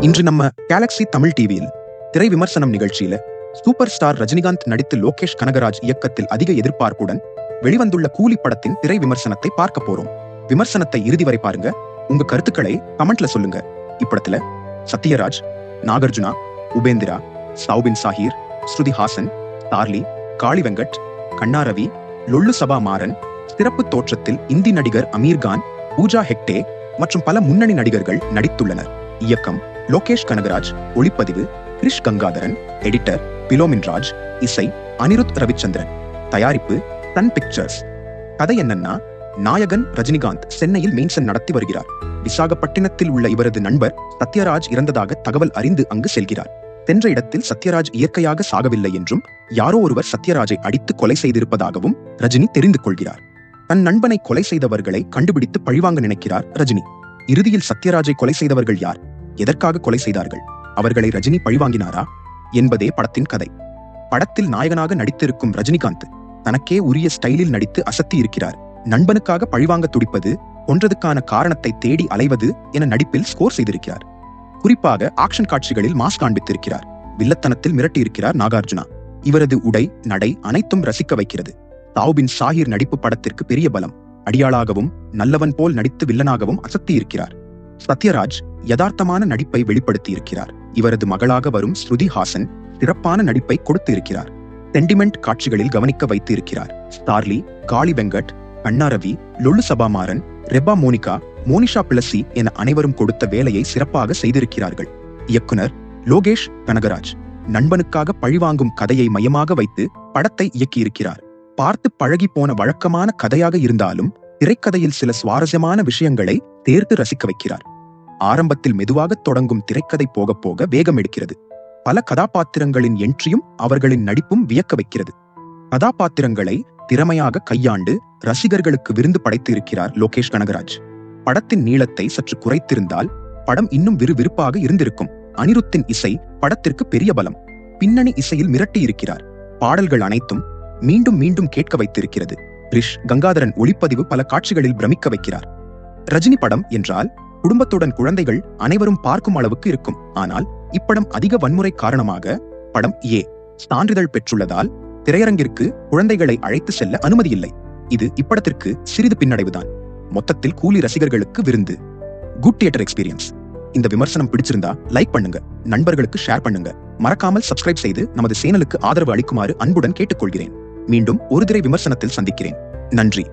இன்று நம்ம கேலக்ஸி தமிழ் டிவியில் திரை விமர்சனம் நிகழ்ச்சியில சூப்பர் ஸ்டார் ரஜினிகாந்த் நடித்து லோகேஷ் கனகராஜ் இயக்கத்தில் அதிக எதிர்பார்ப்புடன் வெளிவந்துள்ள கூலி படத்தின் திரை விமர்சனத்தை பார்க்க போறோம். விமர்சனத்தை இறுதி வரை பாருங்க. உங்க கருத்துக்களை கமெண்ட்ல சொல்லுங்க. இப்படத்துல சத்யராஜ், நாகார்ஜுனா, உபேந்திரா, சௌபின் சாஹிர், ஸ்ருதி ஹாசன், தார்லி, காளி வெங்கட், கண்ணா ரவி, லொல்லு சபா மாறன், சிறப்பு தோற்றத்தில் இந்தி நடிகர் அமீர்கான், பூஜா ஹெக்டே மற்றும் பல முன்னணி நடிகர்கள் நடித்துள்ளனர். இயக்கம் லோகேஷ் கனகராஜ், ஒளிப்பதிவு கிரிஷ் கங்காதரன், எடிட்டர் பிலோமின் ராஜ், இசை அனிருத் ரவிச்சந்திரன், தயாரிப்பு சன் பிக்சர்ஸ். கதை என்னன்னா, நாயகன் ரஜினிகாந்த் சென்னையில் மெயின்சன் நடத்தி வருகிறார். விசாகப்பட்டினத்தில் உள்ள இவரது நண்பர் சத்யராஜ் இறந்ததாக தகவல் அறிந்து அங்கு செல்கிறார். சென்ற இடத்தில் சத்யராஜ் இயற்கையாக சாகவில்லை என்றும் யாரோ ஒருவர் சத்யராஜை அடித்து கொலை செய்திருப்பதாகவும் ரஜினி தெரிந்து கொள்கிறார். தன் நண்பனை கொலை செய்தவர்களை கண்டுபிடித்து பழிவாங்க நினைக்கிறார் ரஜினி. இறுதியில் சத்யராஜை கொலை செய்தவர்கள் யார், எதற்காக கொலை செய்தார்கள், அவர்களை ரஜினி பழிவாங்கினாரா என்பதே படத்தின் கதை. படத்தில் நாயகனாக நடித்திருக்கும் ரஜினிகாந்த் தனக்கே உரிய ஸ்டைலில் நடித்து அசத்தி இருக்கிறார். நண்பனுக்காக பழிவாங்க துடிப்பது, கொன்றதுக்கான காரணத்தை தேடி அலைவது என நடிப்பில் ஸ்கோர் செய்திருக்கிறார். குறிப்பாக ஆக்ஷன் காட்சிகளில் மாஸ் காண்பித்திருக்கிறார். வில்லத்தனத்தில் மிரட்டியிருக்கிறார் நாகார்ஜுனா. இவரது உடை, நடை அனைத்தும் ரசிக்க வைக்கிறது. சௌபின் சாஹிர் நடிப்பு படத்திற்கு பெரிய பலம். அடியாளாகவும் நல்லவன் போல் நடித்து வில்லனாகவும் அசத்தி இருக்கிறார். சத்யராஜ் யதார்த்தமான நடிப்பை வெளிப்படுத்தி இருக்கிறார். இவரது மகளாக வரும் ஸ்ருதி ஹாசன் சிறப்பான நடிப்பை கொடுத்து இருக்கிறார். சென்டிமெண்ட் காட்சிகளில் கவனிக்க வைத்து இருக்கிறார். ஸ்டார்லி, காளி வெங்கட், கண்ணா ரவி, லொல்லு சபா மாறன், ரெபா மோனிகா, மோனிஷா பிளஸி என அனைவரும் கொடுத்த வேலையை சிறப்பாக செய்திருக்கிறார்கள். இயக்குனர் லோகேஷ் கனகராஜ் நண்பனுக்காக பழிவாங்கும் கதையை மையமாக வைத்து படத்தை இயக்கியிருக்கிறார். பார்த்து பழகி போன வழக்கமான கதையாக இருந்தாலும் திரைக்கதையில் சில சுவாரஸ்யமான விஷயங்களை தேர்ந்து ரசிக்க வைக்கிறார். ஆரம்பத்தில் மெதுவாக தொடங்கும் திரைக்கதை போக போக வேகம் எடுக்கிறது. பல கதாபாத்திரங்களின் என்ட்ரியும் அவர்களின் நடிப்பும் வியக்க வைக்கிறது. கதாபாத்திரங்களை திறமையாக கையாண்டு ரசிகர்களுக்கு விருந்து படைத்து இருக்கிறார் லோகேஷ் கனகராஜ். படத்தின் நீளத்தை சற்று குறைத்திருந்தால் படம் இன்னும் விறுவிறுப்பாக இருந்திருக்கும். அனிருத்தின் இசை படத்திற்கு பெரிய பலம். பின்னணி இசையில் மிரட்டி இருக்கிறார். பாடல்கள் அனைத்தும் மீண்டும் மீண்டும் கேட்க வைத்திருக்கிறது. கிரிஷ் கங்காதரன் ஒளிப்பதிவு பல காட்சிகளில் பிரமிக்க வைக்கிறார். ரஜினி படம் என்றால் குடும்பத்துடன் குழந்தைகள் அனைவரும் பார்க்கும் அளவுக்கு இருக்கும். ஆனால் இப்படம் அதிக வன்முறை காரணமாக படம் சான்றிதழ் பெற்றுள்ளதால் திரையரங்கிற்கு குழந்தைகளை அழைத்து செல்ல அனுமதி இல்லை. இது இப்படத்திற்கு சிறிது பின்னடைவுதான். மொத்தத்தில் கூலி ரசிகர்களுக்கு விருந்து. Good theatre experience. இந்த விமர்சனம் பிடிச்சிருந்தா லைக் பண்ணுங்க, நண்பர்களுக்கு ஷேர் பண்ணுங்க, மறக்காமல் சப்ஸ்கிரைப் செய்து நமது சேனலுக்கு ஆதரவு அளிக்குமாறு அன்புடன் கேட்டுக்கொள்கிறேன். மீண்டும் ஒரு திரை விமர்சனத்தில் சந்திக்கிறேன். நன்றி.